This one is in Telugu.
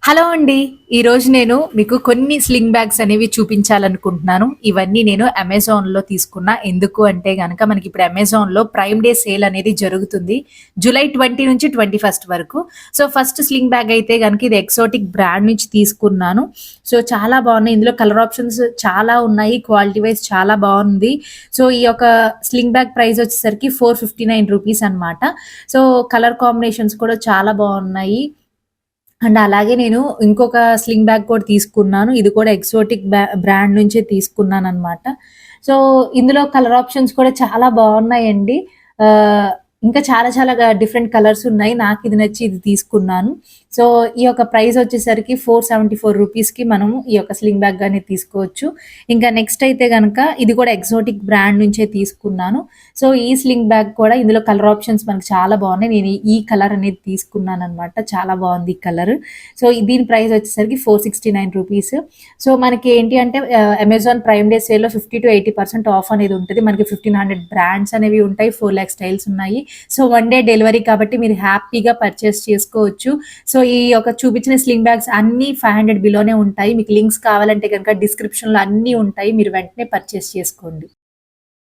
హలో అండి. ఈరోజు నేను మీకు కొన్ని స్లింగ్ బ్యాగ్స్ అనేవి చూపించాలనుకుంటున్నాను. ఇవన్నీ నేను అమెజాన్‌లో తీసుకున్నా. ఎందుకు అంటే గనక మనకిప్పుడు అమెజాన్‌లో ప్రైమ్ డే సేల్ అనేది జరుగుతుంది. జూలై 20 నుంచి 21 వరకు. సో, ఫస్ట్ స్లింగ్ బ్యాగ్ అయితే గనక ఇది ఎక్సోటిక్ బ్రాండ్ నుంచి తీసుకున్నాను. సో, చాలా బాగున్నాయి. ఇందులో కలర్ ఆప్షన్స్ చాలా ఉన్నాయి. క్వాలిటీ వైస్ చాలా బావుంది. సో, ఈ యొక్క స్లింగ్ బ్యాగ్ ప్రైస్ వచ్చేసరికి రూ. 459 అనమాట. సో, కలర్ కాంబినేషన్స్ కూడా చాలా బావున్నాయి. అండ్ అలాగే నేను ఇంకొక స్లింగ్ బ్యాగ్ కూడా తీసుకున్నాను. ఇది కూడా ఎక్సోటిక్ బ్రాండ్ నుంచే తీసుకున్నాననమాట. సో, ఇందులో కలర్ ఆప్షన్స్ కూడా చాలా బావున్నాయండి. ఆహ్, ఇంకా చాలా చాలా డిఫరెంట్ కలర్స్ ఉన్నాయి. నాకిది నచ్చి ఇది తీసుకున్నాను. సో, ఈ యొక్క ప్రైస్ వచ్చేసరికి రూ. 474కి మనము ఈ యొక్క స్లింగ్ బ్యాగ్ అనేది తీసుకోవచ్చు. ఇంకా నెక్స్ట్ అయితే గనక ఇది కూడా ఎక్సోటిక్ బ్రాండ్ నుంచే తీసుకున్నాను. సో, ఈ స్లింగ్ బ్యాగ్ కూడా ఇందులో కలర్ ఆప్షన్స్ మనకు చాలా బావున్నాయి. నేను ఈ కలర్ అనేది తీసుకున్నాననమాట. చాలా బావుంది ఈ కలర్. సో, దీని ప్రైస్ వచ్చేసరికి రూ. 469. సో, మనకి ఏంటి అంటే అమెజాన్ ప్రైమ్ డే సేల్‌లో 50-80% ఆఫ్ అనేది ఉంటది. మనకి 1500 బ్రాండ్స్ అనేవి ఉంటాయి. 4,00,000 స్టైల్స్ ఉన్నాయి. సో, వన్ డే డెలివరీ కాబట్టి మీరు హ్యాపీగా పర్చేస్ చేసుకోవచ్చు. సో, ఈ యొక్క చూపించిన స్లింగ్ బ్యాగ్స్ అన్నీ 500 బిలోనే ఉంటాయి. మీకు లింక్స్ కావాలంటే గనక డిస్క్రిప్షన్‌లో అన్నీ ఉంటాయి. మీరు వెంటనే పర్చేస్ చేసుకోండి.